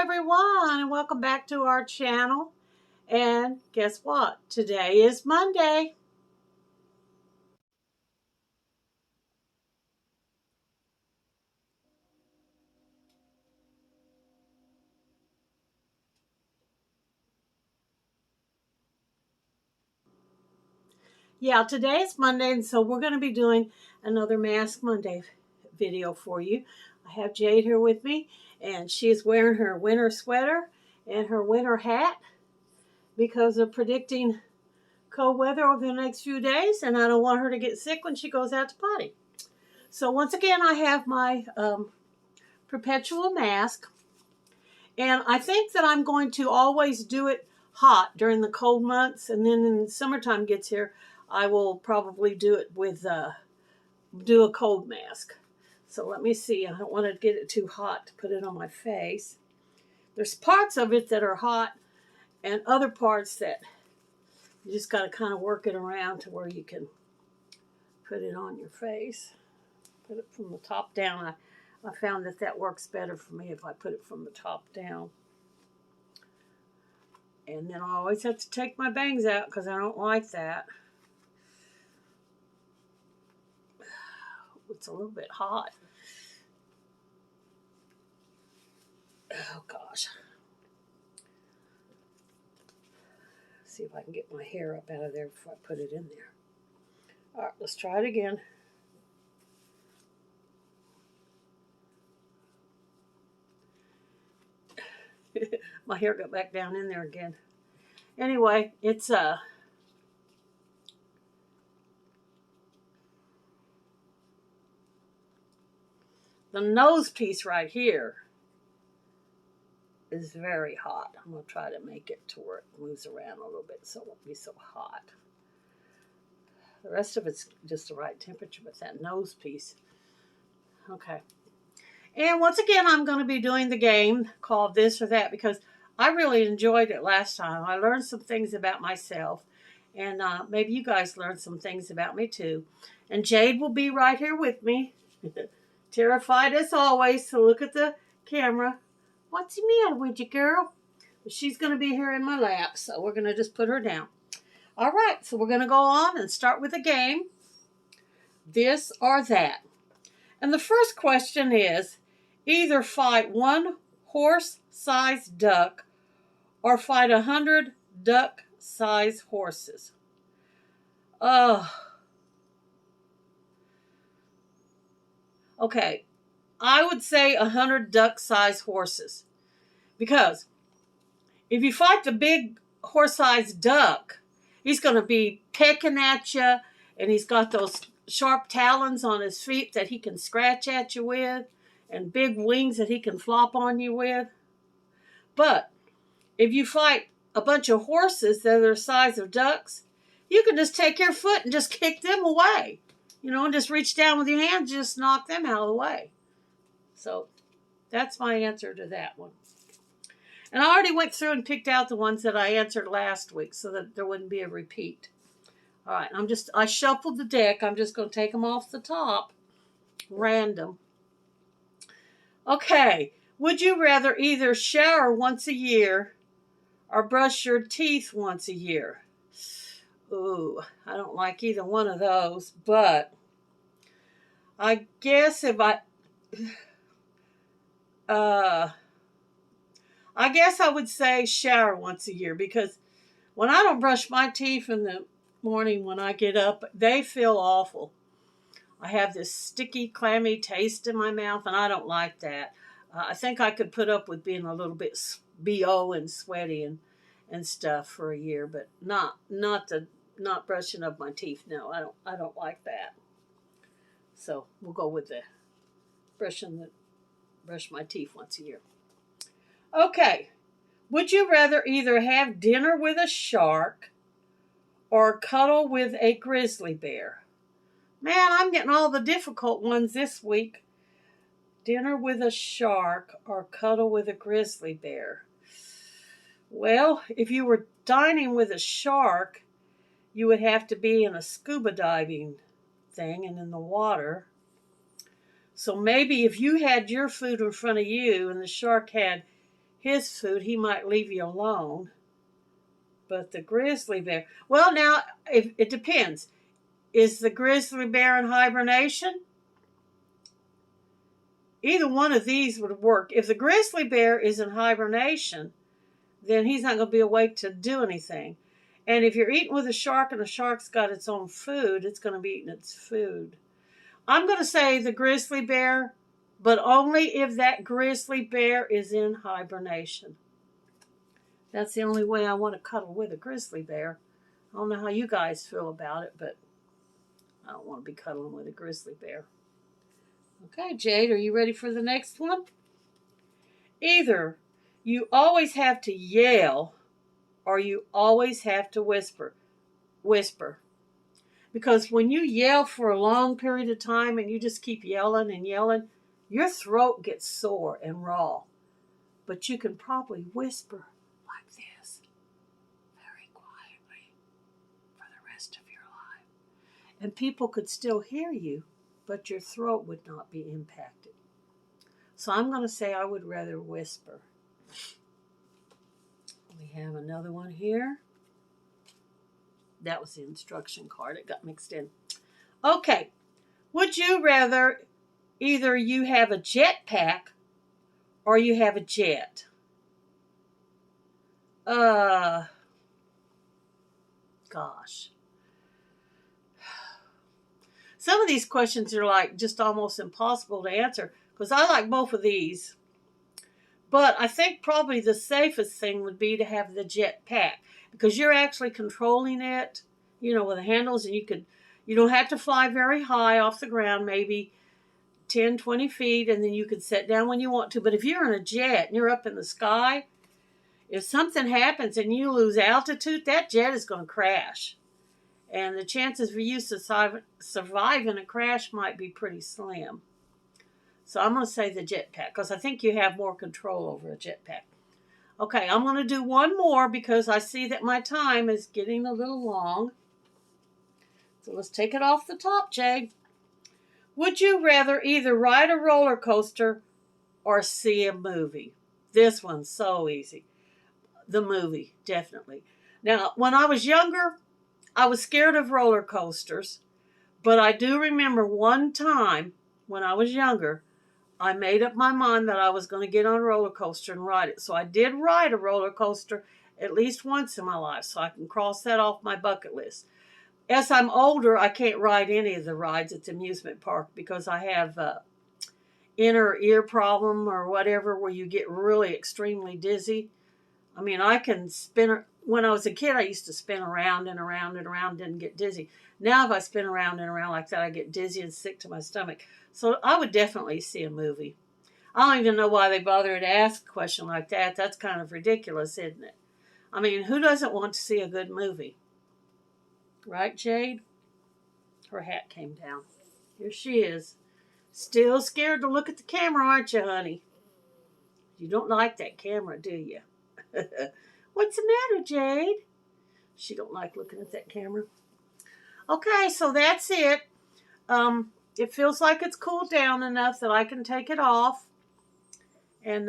everyone, and welcome back to our channel. And guess what? Today is Monday. Yeah, today is Monday, and so we're going to be doing another Mask Monday video for you. I have Jade here with me, and she is wearing her winter sweater and her winter hat because they're predicting cold weather over the next few days, and I don't want her to get sick when she goes out to potty. So once again, I have my perpetual mask. And I think that I'm going to always do it hot during the cold months. And then when summertime gets here, I will probably do it with, do a cold mask. So let me see. I don't want to get it too hot to put it on my face. There's parts of it that are hot and other parts that you just got to kind of work it around to where you can put it on your face. Put it from the top down. I found that works better for me if I put it from the top down. And then I always have to take my bangs out because I don't like that. It's a little bit hot. Oh gosh. See if I can get my hair up out of there before I put it in there. All right, let's try it again. My hair got back down in there again. Anyway, it's the nose piece right here is very hot. I'm going to try to make it to where it moves around a little bit so it won't be so hot. The rest of it's just the right temperature, but that nose piece. Okay. And once again, I'm going to be doing the game called This or That because I really enjoyed it last time. I learned some things about myself, and maybe you guys learned some things about me too. And Jade will be right here with me, terrified as always to look at the camera. What's the matter with you, girl? She's going to be here in my lap, so we're going to just put her down. All right, so we're going to go on and start with the game, This or That. And the first question is, either fight one horse-sized duck or fight 100 duck-sized horses. Okay, I would say 100 duck-sized horses. Because if you fight the big horse-sized duck, he's going to be pecking at you, and he's got those sharp talons on his feet that he can scratch at you with, and big wings that he can flop on you with. But if you fight a bunch of horses that are the size of ducks, you can just take your foot and just kick them away. And just reach down with your hand and just knock them out of the way. So that's my answer to that one. And I already went through and picked out the ones that I answered last week so that there wouldn't be a repeat. All right, I shuffled the deck. I'm just going to take them off the top. Random. Okay, would you rather either shower once a year or brush your teeth once a year? Ooh, I don't like either one of those, but I guess I guess I would say shower once a year because when I don't brush my teeth in the morning when I get up, they feel awful. I have this sticky, clammy taste in my mouth, and I don't like that. I think I could put up with being a little bit BO and sweaty and stuff for a year, but not brushing of my teeth. No, I don't like that. So we'll go with the brush my teeth once a year. Okay, would you rather either have dinner with a shark or cuddle with a grizzly bear? Man, I'm getting all the difficult ones this week. Dinner with a shark or cuddle with a grizzly bear. Well, if you were dining with a shark, you would have to be in a scuba diving thing and in the water. So maybe if you had your food in front of you and the shark had his food, he might leave you alone. But the grizzly bear, well, now, if, it depends. Is the grizzly bear in hibernation? Either one of these would work. If the grizzly bear is in hibernation, then he's not going to be awake to do anything. And if you're eating with a shark and the shark's got its own food, it's going to be eating its food. I'm going to say the grizzly bear, but only if that grizzly bear is in hibernation. That's the only way I want to cuddle with a grizzly bear. I don't know how you guys feel about it, but I don't want to be cuddling with a grizzly bear. Okay, Jade, are you ready for the next one? Either you always have to yell or you always have to whisper. Whisper. Because when you yell for a long period of time and you just keep yelling and yelling, your throat gets sore and raw. But you can probably whisper like this very quietly for the rest of your life. And people could still hear you, but your throat would not be impacted. So I'm going to say I would rather whisper. We have another one here. That was the instruction card. It got mixed in. Okay. Would you rather either you have a jetpack or you have a jet? Gosh. Some of these questions are like just almost impossible to answer because I like both of these. But I think probably the safest thing would be to have the jetpack because you're actually controlling it, you know, with the handles, and you don't have to fly very high off the ground, maybe 10, 20 feet, and then you can sit down when you want to. But if you're in a jet and you're up in the sky, if something happens and you lose altitude, that jet is going to crash. And the chances for you to survive in a crash might be pretty slim. So I'm going to say the jetpack because I think you have more control over a jetpack. Okay, I'm going to do one more because I see that my time is getting a little long. So let's take it off the top, Jade. Would you rather either ride a roller coaster or see a movie? This one's so easy. The movie, definitely. Now, when I was younger, I was scared of roller coasters. But I do remember one time when I was younger, I made up my mind that I was going to get on a roller coaster and ride it. So I did ride a roller coaster at least once in my life, so I can cross that off my bucket list. As I'm older, I can't ride any of the rides at the amusement park because I have inner ear problem or whatever where you get really extremely dizzy. I mean, I can spin. When I was a kid, I used to spin around and around and around, didn't get dizzy. Now, if I spin around and around like that, I get dizzy and sick to my stomach. So I would definitely see a movie. I don't even know why they bothered to ask a question like that. That's kind of ridiculous, isn't it? I mean, who doesn't want to see a good movie? Right, Jade? Her hat came down. Here she is. Still scared to look at the camera, aren't you, honey? You don't like that camera, do you? What's the matter, Jade? She don't like looking at that camera. Okay, so that's it. It feels like it's cooled down enough that I can take it off. And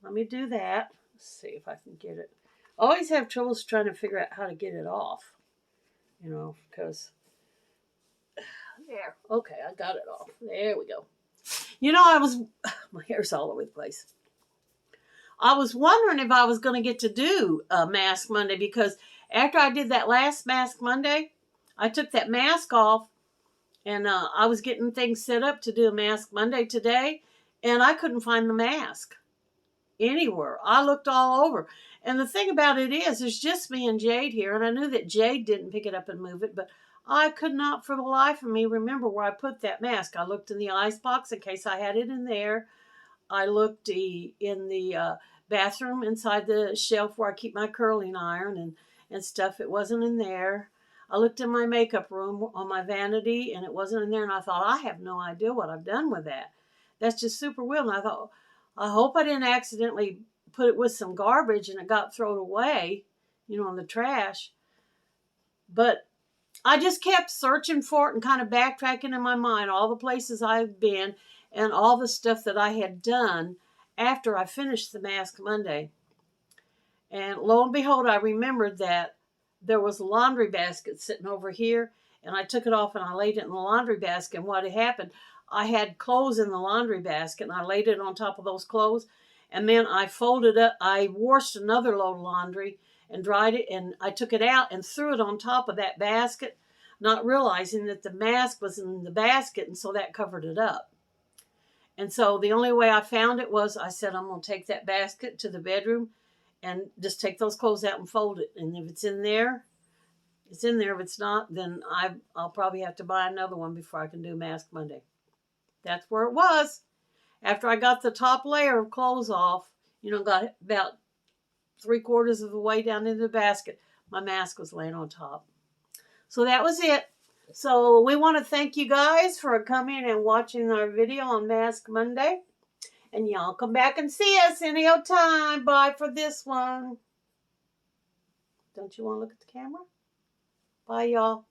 let me do that. Let's see if I can get it. I always have troubles trying to figure out how to get it off. You know, because... There. Okay, I got it off. There we go. You know, my hair's all over the place. I was wondering if I was going to get to do Mask Monday because after I did that last Mask Monday, I took that mask off and I was getting things set up to do a Mask Monday today and I couldn't find the mask anywhere. I looked all over. And the thing about it is, there's just me and Jade here, and I knew that Jade didn't pick it up and move it, but I could not for the life of me remember where I put that mask. I looked in the icebox in case I had it in there. I looked in the bathroom inside the shelf where I keep my curling iron and stuff. It wasn't in there. I looked in my makeup room on my vanity, and it wasn't in there, and I thought, I have no idea what I've done with that. That's just super weird. And I thought, I hope I didn't accidentally put it with some garbage and it got thrown away, you know, in the trash. But I just kept searching for it and kind of backtracking in my mind all the places I've been and all the stuff that I had done. after I finished the Mask Monday. And lo and behold, I remembered that there was a laundry basket sitting over here, and I took it off and I laid it in the laundry basket. And what had happened, I had clothes in the laundry basket, and I laid it on top of those clothes. And then I folded up, I washed another load of laundry and dried it, and I took it out and threw it on top of that basket, not realizing that the mask was in the basket, and so that covered it up. And so the only way I found it was I said, I'm going to take that basket to the bedroom and just take those clothes out and fold it. And if it's in there, it's in there. If it's not, then I'll probably have to buy another one before I can do Mask Monday. That's where it was. After I got the top layer of clothes off, got about 3/4 of the way down into the basket, my mask was laying on top. So that was it. So we want to thank you guys for coming and watching our video on Mask Monday. And y'all come back and see us any old time. Bye for this one. Don't you want to look at the camera? Bye, y'all.